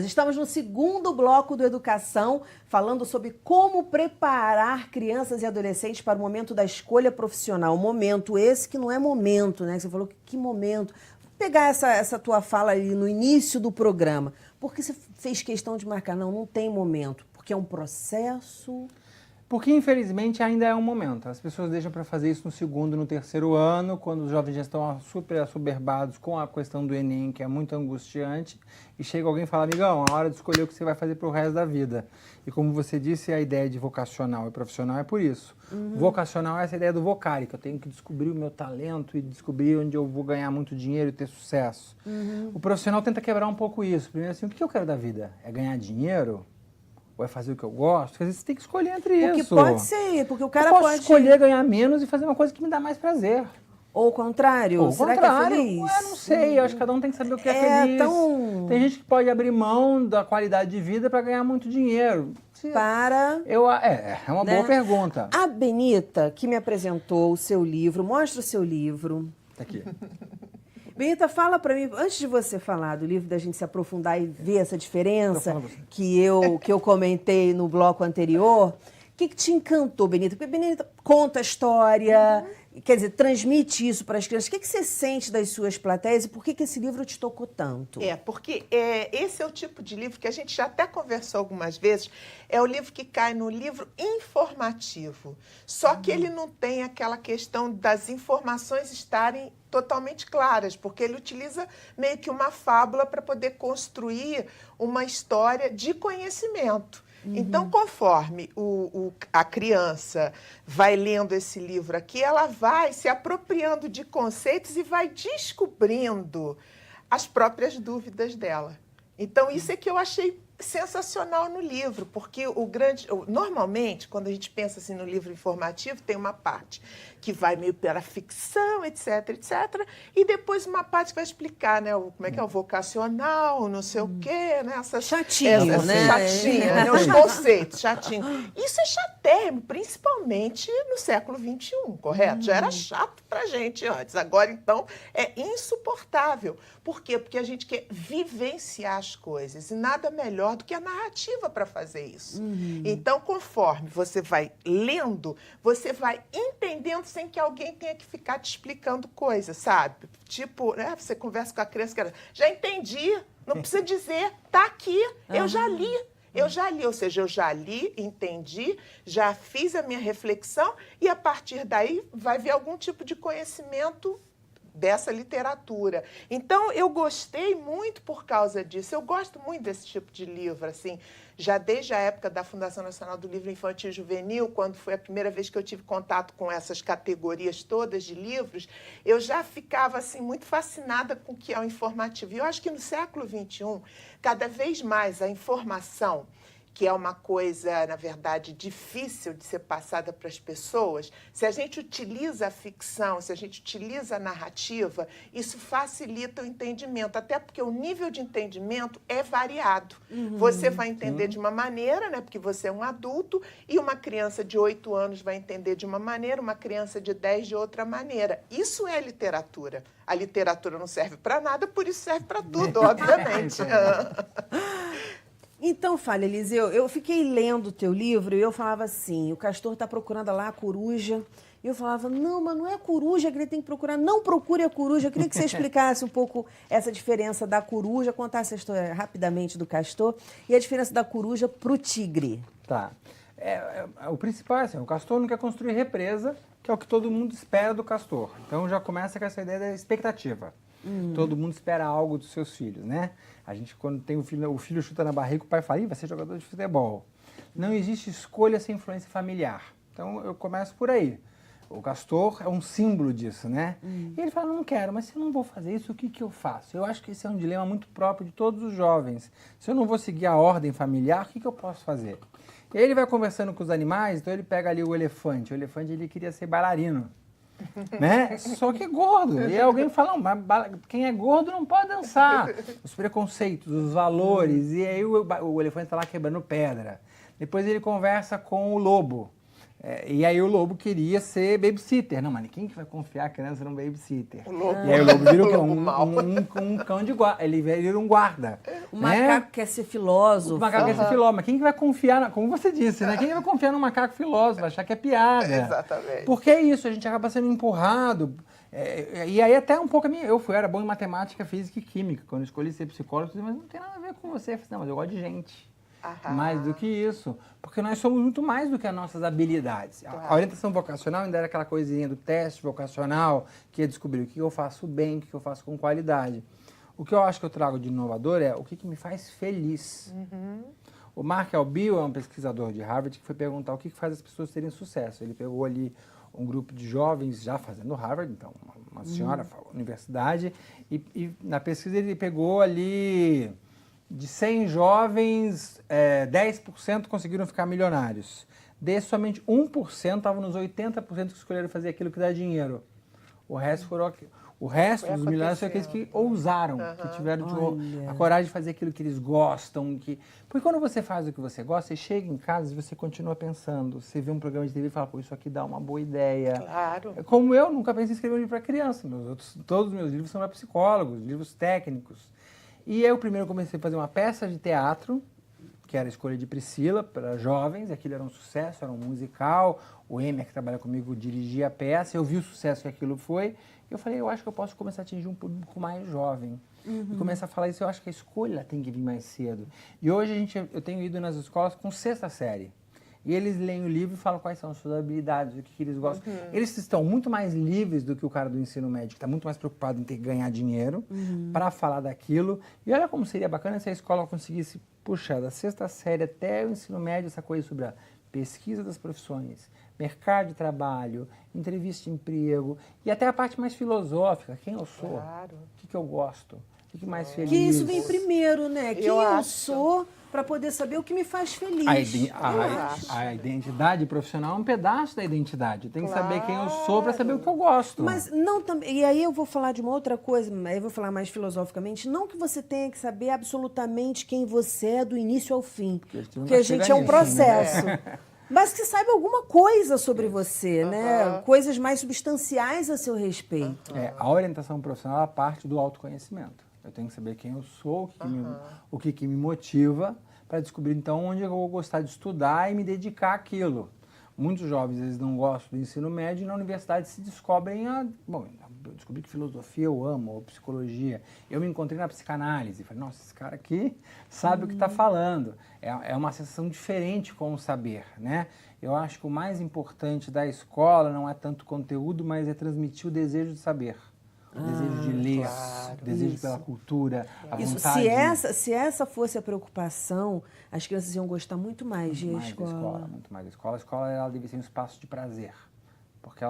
estamos no segundo bloco do Educação, falando sobre como preparar crianças e adolescentes para o momento da escolha profissional. Momento esse que não é momento, né? Você falou que momento. Vou pegar essa tua fala ali no início do programa. Por que você fez questão de marcar? Não tem momento. Porque é um processo... Porque, infelizmente, ainda é um momento. As pessoas deixam para fazer isso no segundo, no terceiro ano, quando os jovens já estão super assoberbados com a questão do Enem, que é muito angustiante, e chega alguém e fala, amigão, a hora de escolher o que você vai fazer para o resto da vida. E como você disse, a ideia de vocacional e profissional é por isso. Vocacional é essa ideia do vocário, que eu tenho que descobrir o meu talento e descobrir onde eu vou ganhar muito dinheiro e ter sucesso. O profissional tenta quebrar um pouco isso. Primeiro assim, o que eu quero da vida? É ganhar dinheiro? Ou é fazer o que eu gosto? Porque às vezes você tem que escolher entre isso. Porque pode ser, porque o cara eu posso pode... escolher ganhar menos e fazer uma coisa que me dá mais prazer. Ou o contrário? Ou o será contrário. Que é feliz? Não sei, eu acho que cada um tem que saber o que é feliz. Tem gente que pode abrir mão da qualidade de vida para ganhar muito dinheiro. É uma boa pergunta. A Benita, que me apresentou o seu livro, mostra o seu livro. Tá aqui. Benita, fala para mim, antes de você falar do livro, da gente se aprofundar e ver essa diferença que eu comentei no bloco anterior, o que te encantou, Benita? Porque Benita conta a história, quer dizer, transmite isso para as crianças. O que você sente das suas plateias e por que esse livro te tocou tanto? Porque esse é o tipo de livro que a gente já até conversou algumas vezes, é o livro que cai no livro informativo. Só que ele não tem aquela questão das informações estarem totalmente claras, porque ele utiliza meio que uma fábula para poder construir uma história de conhecimento. Então, conforme a criança vai lendo esse livro aqui, ela vai se apropriando de conceitos e vai descobrindo as próprias dúvidas dela. Então, isso é que eu achei sensacional no livro, porque normalmente, quando a gente pensa assim no livro informativo, tem uma parte que vai meio para a ficção, etc, etc, e depois uma parte que vai explicar, né, como é que é o vocacional, não sei o quê, né, chatinho, né? Chatinho, né, os conceitos, chatinho. Isso é chatérrimo, principalmente no século XXI, correto? Já era chato pra gente antes, agora então é insuportável. Por quê? Porque a gente quer vivenciar as coisas e nada melhor do que a narrativa para fazer isso. Então, conforme você vai lendo, você vai entendendo sem que alguém tenha que ficar te explicando coisas, sabe? Tipo, né, você conversa com a criança que ela, já entendi, não precisa dizer, tá aqui, eu já li. Ou seja, eu já li, entendi, já fiz a minha reflexão e a partir daí vai vir algum tipo de conhecimento dessa literatura. Então, eu gostei muito por causa disso. Eu gosto muito desse tipo de livro, assim, já desde a época da Fundação Nacional do Livro Infantil e Juvenil, quando foi a primeira vez que eu tive contato com essas categorias todas de livros, eu já ficava, assim, muito fascinada com o que é o informativo. E eu acho que no século XXI, cada vez mais a informação, que é uma coisa, na verdade, difícil de ser passada para as pessoas, se a gente utiliza a ficção, se a gente utiliza a narrativa, isso facilita o entendimento, até porque o nível de entendimento é variado. Você vai entender de uma maneira, né, porque você é um adulto, e uma criança de 8 anos vai entender de uma maneira, uma criança de 10 de outra maneira. Isso é literatura. A literatura não serve para nada, por isso serve para tudo, obviamente. Então, fala, Eliseu, eu fiquei lendo o teu livro e eu falava assim, o Castor está procurando lá a coruja. E eu falava, não, mas não é a coruja que ele tem que procurar, não procure a coruja. Eu queria que você explicasse um pouco essa diferença da coruja, contasse a história rapidamente do Castor e a diferença da coruja para o tigre. Tá. O principal é assim, o Castor não quer construir represa, que é o que todo mundo espera do Castor. Então já começa com essa ideia da expectativa. Todo mundo espera algo dos seus filhos, né? A gente, quando tem o filho chuta na barriga, o pai fala, vai ser jogador de futebol. Não existe escolha sem influência familiar. Então, eu começo por aí. O Castor é um símbolo disso, né? E ele fala, não quero, mas se eu não vou fazer isso, o que eu faço? Eu acho que esse é um dilema muito próprio de todos os jovens. Se eu não vou seguir a ordem familiar, o que eu posso fazer? E aí ele vai conversando com os animais, então ele pega ali o elefante. O elefante, ele queria ser bailarino. Né? Só que é gordo. E aí alguém fala, não, mas quem é gordo não pode dançar. Os preconceitos, os valores. E aí o elefante está lá quebrando pedra. Depois ele conversa com o lobo. E aí o lobo queria ser babysitter. Não, mas quem que vai confiar a criança num babysitter? O lobo. E aí o lobo vira o quê? Lobo mau. Um cão de guarda. Ele vira um guarda. O né? macaco quer ser filósofo. O macaco quer ser filósofo. Mas quem que vai confiar, como você disse, né? Quem que vai confiar num macaco filósofo? Vai achar que é piada. Exatamente. Porque é isso, a gente acaba sendo empurrado. E aí até um pouco eu era bom em matemática, física e química. Quando eu escolhi ser psicólogo, eu falei, mas não tem nada a ver com você. Eu falei, não, mas eu gosto de gente. Mais do que isso. Porque nós somos muito mais do que as nossas habilidades. Claro. A orientação vocacional ainda era aquela coisinha do teste vocacional, que ia descobrir o que eu faço bem, o que eu faço com qualidade. O que eu acho que eu trago de inovador é o que me faz feliz. O Mark Albiel é um pesquisador de Harvard que foi perguntar o que faz as pessoas terem sucesso. Ele pegou ali um grupo de jovens já fazendo Harvard, então uma senhora, universidade, e na pesquisa ele pegou ali... De 100 jovens, 10% conseguiram ficar milionários. Desses, somente 1% estavam nos 80% que escolheram fazer aquilo que dá dinheiro. O resto dos milionários são aqueles que ousaram, que tiveram a coragem de fazer aquilo que eles gostam. Porque quando você faz o que você gosta, você chega em casa e você continua pensando. Você vê um programa de TV e fala, pô, isso aqui dá uma boa ideia. Claro. Como eu nunca pensei em escrever um livro para criança. Todos os meus livros são para psicólogos, livros técnicos. E eu primeiro comecei a fazer uma peça de teatro, que era a Escolha de Priscila, para jovens. Aquilo era um sucesso, era um musical. O Emer, que trabalha comigo, dirigia a peça. Eu vi o sucesso que aquilo foi. E eu falei, eu acho que eu posso começar a atingir um público mais jovem. E começar a falar isso, eu acho que a escolha tem que vir mais cedo. E hoje eu tenho ido nas escolas com 6ª série. E eles leem o livro e falam quais são as suas habilidades, o que eles gostam. Eles estão muito mais livres do que o cara do ensino médio, que está muito mais preocupado em ter que ganhar dinheiro para falar daquilo. E olha como seria bacana se a escola conseguisse puxar da 6ª série até o ensino médio essa coisa sobre a pesquisa das profissões, mercado de trabalho, entrevista de emprego e até a parte mais filosófica, quem eu sou, o que eu gosto, o que mais feliz. Que isso vem primeiro, né? Quem eu sou... para poder saber o que me faz feliz. A identidade profissional é um pedaço da identidade. Tem que saber quem eu sou para saber o que eu gosto. Mas não também. E aí eu vou falar de uma outra coisa, aí eu vou falar mais filosoficamente. Não que você tenha que saber absolutamente quem você é do início ao fim. Porque a gente é um processo. Né? Mas que saiba alguma coisa sobre você, né? Coisas mais substanciais a seu respeito. A orientação profissional é parte do autoconhecimento. Eu tenho que saber quem eu sou, o que me motiva, para descobrir, então, onde eu vou gostar de estudar e me dedicar àquilo. Muitos jovens, eles não gostam do ensino médio e na universidade se descobrem Bom, eu descobri que filosofia eu amo, ou psicologia. Eu me encontrei na psicanálise. Falei, nossa, esse cara aqui sabe o que está falando. É uma sensação diferente com o saber, né? Eu acho que o mais importante da escola não é tanto conteúdo, mas é transmitir o desejo de saber. O desejo de ler, o desejo pela cultura, a vontade... Se essa fosse a preocupação, as crianças iam gostar muito mais de escola. Muito mais da escola. A escola ela deve ser um espaço de prazer. Porque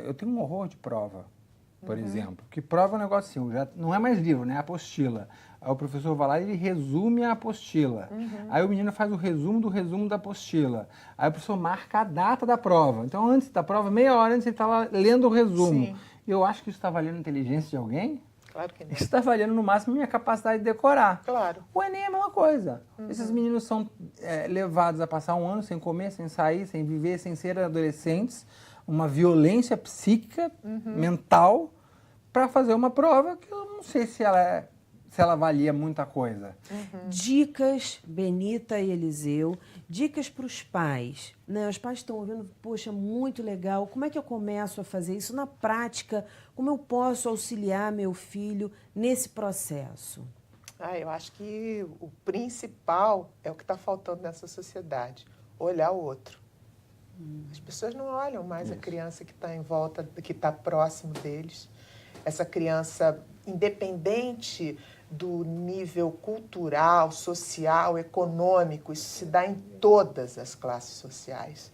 eu tenho um horror de prova, por exemplo. Que prova é um negócio assim, não é mais livro, né? É apostila. Aí o professor vai lá e ele resume a apostila. Aí o menino faz o resumo da apostila. Aí o professor marca a data da prova. Então, antes da prova, meia hora antes, ele está lá lendo o resumo. Sim. Eu acho que isso está valendo a inteligência de alguém? Claro que não. Isso está valendo, no máximo, a minha capacidade de decorar. Claro. O Enem é a mesma coisa. Esses meninos são levados a passar um ano sem comer, sem sair, sem viver, sem ser adolescentes. Uma violência psíquica, mental, para fazer uma prova que eu não sei se ela valia muita coisa. Dicas, Benita e Eliseu, dicas para os pais. Né? Os pais estão ouvindo, poxa, muito legal. Como é que eu começo a fazer isso na prática? Como eu posso auxiliar meu filho nesse processo? Eu acho que o principal é o que está faltando nessa sociedade, olhar o outro. As pessoas não olham mais a criança que está em volta, que está próximo deles. Essa criança, independente do nível cultural, social, econômico, isso se dá em todas as classes sociais.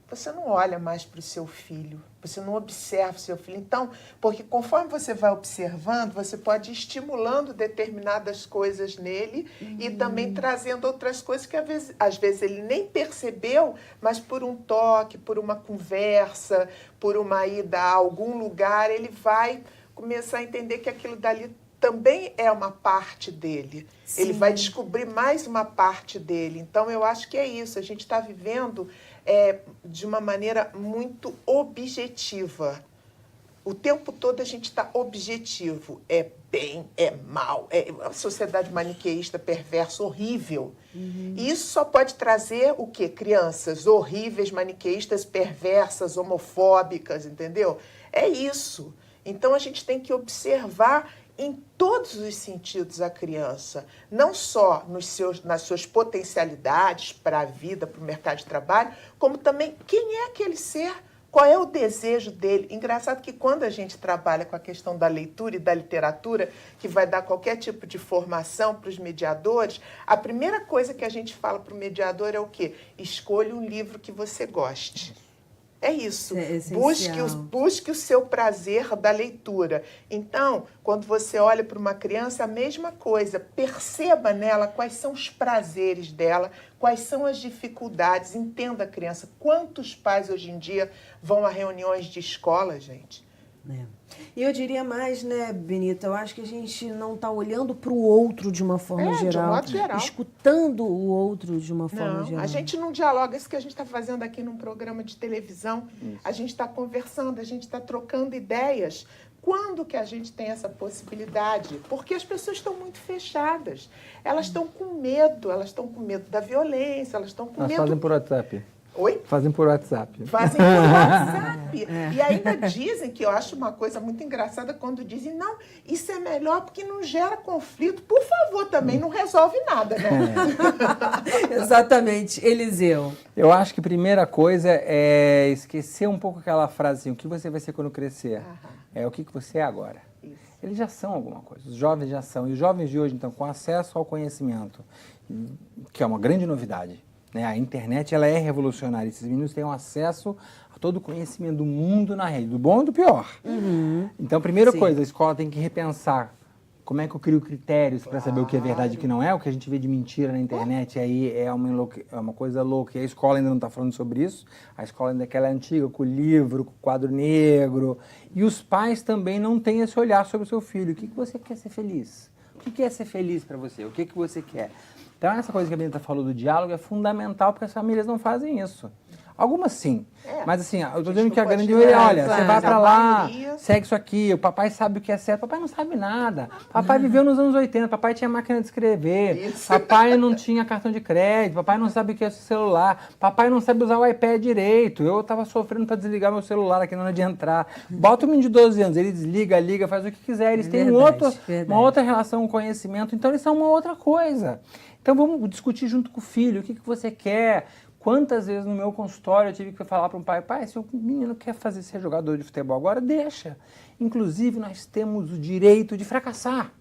Você não olha mais para o seu filho, você não observa o seu filho. Então, porque conforme você vai observando, você pode ir estimulando determinadas coisas nele e também trazendo outras coisas que às vezes ele nem percebeu, mas por um toque, por uma conversa, por uma ida a algum lugar, ele vai começar a entender que aquilo dali também é uma parte dele. Sim. Ele vai descobrir mais uma parte dele. Então, eu acho que é isso. A gente está vivendo de uma maneira muito objetiva. O tempo todo a gente está objetivo. É bem, é mal. É uma sociedade maniqueísta, perversa, horrível. E isso só pode trazer o quê? Crianças horríveis, maniqueístas, perversas, homofóbicas, entendeu? É isso. Então, a gente tem que observar em todos os sentidos a criança, não só nas suas potencialidades para a vida, para o mercado de trabalho, como também quem é aquele ser, qual é o desejo dele. Engraçado que quando a gente trabalha com a questão da leitura e da literatura, que vai dar qualquer tipo de formação para os mediadores, a primeira coisa que a gente fala para o mediador é o quê? Escolha um livro que você goste. É isso. Busque o seu prazer da leitura. Então, quando você olha para uma criança, a mesma coisa. Perceba nela quais são os prazeres dela, quais são as dificuldades. Entenda a criança. Quantos pais hoje em dia vão a reuniões de escola, gente? E eu diria mais, né, Benita, eu acho que a gente não está olhando para o outro de uma forma geral, de um modo geral, escutando o outro de uma forma geral. A gente não dialoga, isso que a gente está fazendo aqui num programa de televisão, a gente está conversando, a gente está trocando ideias. Quando que a gente tem essa possibilidade? Porque as pessoas estão muito fechadas, elas estão com medo da violência, elas estão com medo... Elas fazem por WhatsApp. Oi? Fazem por WhatsApp. Fazem por WhatsApp. E ainda dizem, que eu acho uma coisa muito engraçada, quando dizem, não, isso é melhor porque não gera conflito. Por favor, também não resolve nada, né? Exatamente. Eliseu. Eu acho que a primeira coisa é esquecer um pouco aquela frase assim, o que você vai ser quando crescer? É o que você é agora. Isso. Eles já são alguma coisa, os jovens já são. E os jovens de hoje, então, com acesso ao conhecimento, que é uma grande novidade, né? A internet, ela é revolucionária. Esses meninos têm acesso a todo o conhecimento do mundo na rede, do bom e do pior. Então, primeira coisa, a escola tem que repensar como é que eu crio critérios para saber o que é verdade e o que não é. O que a gente vê de mentira na internet aí é uma coisa louca. E a escola ainda não está falando sobre isso. A escola ainda é aquela antiga, com o livro, com o quadro negro. E os pais também não têm esse olhar sobre o seu filho. O que você quer ser feliz? O que é ser feliz para você? O que você quer? Então, essa coisa que a Benita falou do diálogo é fundamental, porque as famílias não fazem isso. Algumas sim, mas assim, eu estou dizendo que a grande maioria, olha, você vai para lá, segue isso aqui, o papai sabe o que é certo, o papai não sabe nada. Papai viveu nos anos 80, papai tinha máquina de escrever, papai não tinha cartão de crédito, papai não sabe o que é celular, papai não sabe usar o iPad direito. Eu estava sofrendo para desligar meu celular aqui na hora de entrar. Bota um menino de 12 anos, ele desliga, liga, faz o que quiser, eles têm uma outra relação com o conhecimento, então eles são uma outra coisa. Então vamos discutir junto com o filho, o que você quer. Quantas vezes no meu consultório eu tive que falar para um pai, se o menino quer ser jogador de futebol agora, deixa. Inclusive, nós temos o direito de fracassar.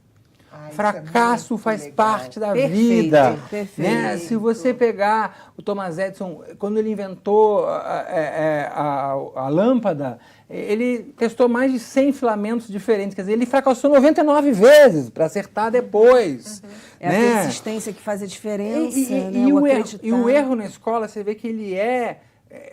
Fracasso faz parte da vida. Perfeito. Né? Se você pegar o Thomas Edison, quando ele inventou a lâmpada, ele testou mais de 100 filamentos diferentes. Quer dizer, ele fracassou 99 vezes para acertar depois. É né? a persistência que faz a diferença. E o erro na escola, você vê que ele é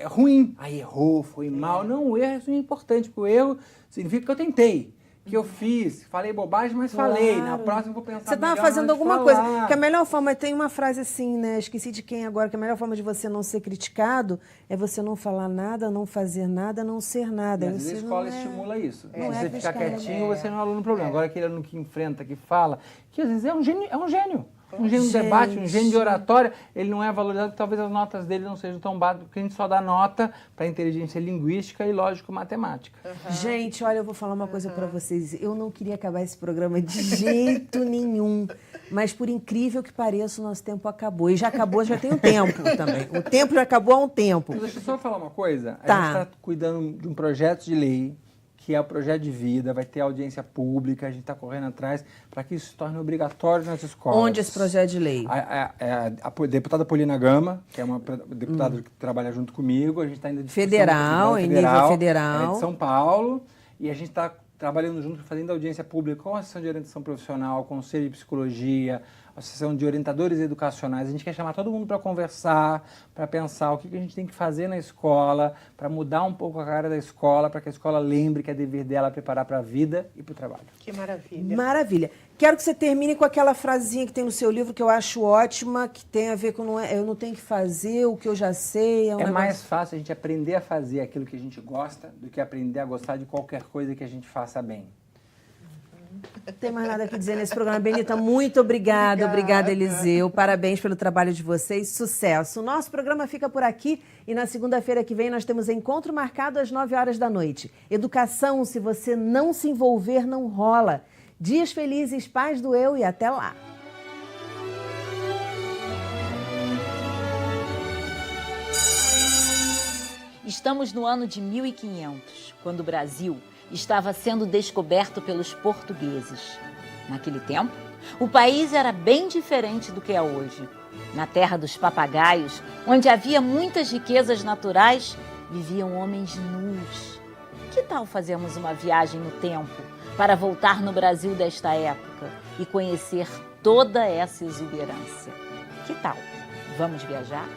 ruim. Aí errou, foi mal. Não, o erro é importante, porque o erro significa que eu tentei. Que eu fiz, falei bobagem, mas falei. Na próxima eu vou pensar. Você estava fazendo alguma coisa. Que a melhor forma, tem uma frase assim, né? Esqueci de quem agora, que a melhor forma de você não ser criticado é você não falar nada, não fazer nada, não ser nada. E às vezes a escola estimula isso. Se você ficar fiscal, quietinho, você não é aluno problema. Agora aquele aluno que enfrenta, que fala, que às vezes é um gênio. Um gênio de debate, um gênio de oratória, ele não é valorizado, talvez as notas dele não sejam tão baixas, porque a gente só dá nota para inteligência linguística e lógico-matemática. Gente, olha, eu vou falar uma coisa para vocês. Eu não queria acabar esse programa de jeito nenhum, mas por incrível que pareça, o nosso tempo acabou. E já acabou, já tem um tempo também. O tempo já acabou há um tempo. Mas deixa eu só falar uma coisa. Tá. A gente está cuidando de um projeto de lei, que é o projeto de vida, vai ter audiência pública, a gente está correndo atrás para que isso se torne obrigatório nas escolas. Onde esse projeto de lei? A deputada Paulina Gama, que é uma deputada que trabalha junto comigo, a gente está ainda em Federal, em nível federal. Ela é de São Paulo, e a gente está trabalhando junto, fazendo audiência pública com a Associação de Orientação Profissional, Conselho de Psicologia, Associação de Orientadores Educacionais. A gente quer chamar todo mundo para conversar, para pensar o que a gente tem que fazer na escola, para mudar um pouco a cara da escola, para que a escola lembre que é dever dela preparar para a vida e para o trabalho. Que maravilha. Maravilha. Quero que você termine com aquela frasinha que tem no seu livro, que eu acho ótima, que tem a ver com eu não tenho que fazer o que eu já sei. É mais fácil a gente aprender a fazer aquilo que a gente gosta do que aprender a gostar de qualquer coisa que a gente faça bem. Não tem mais nada a dizer nesse programa. Benita, muito obrigada. Obrigada, Eliseu. Parabéns pelo trabalho de vocês. Sucesso. O nosso programa fica por aqui e na segunda-feira que vem nós temos encontro marcado às 9 horas da noite. Educação, se você não se envolver, não rola. Dias felizes, paz do eu e até lá. Estamos no ano de 1500, quando o Brasil estava sendo descoberto pelos portugueses. Naquele tempo, o país era bem diferente do que é hoje. Na terra dos papagaios, onde havia muitas riquezas naturais, viviam homens nus. Que tal fazermos uma viagem no tempo para voltar no Brasil desta época e conhecer toda essa exuberância? Que tal? Vamos viajar?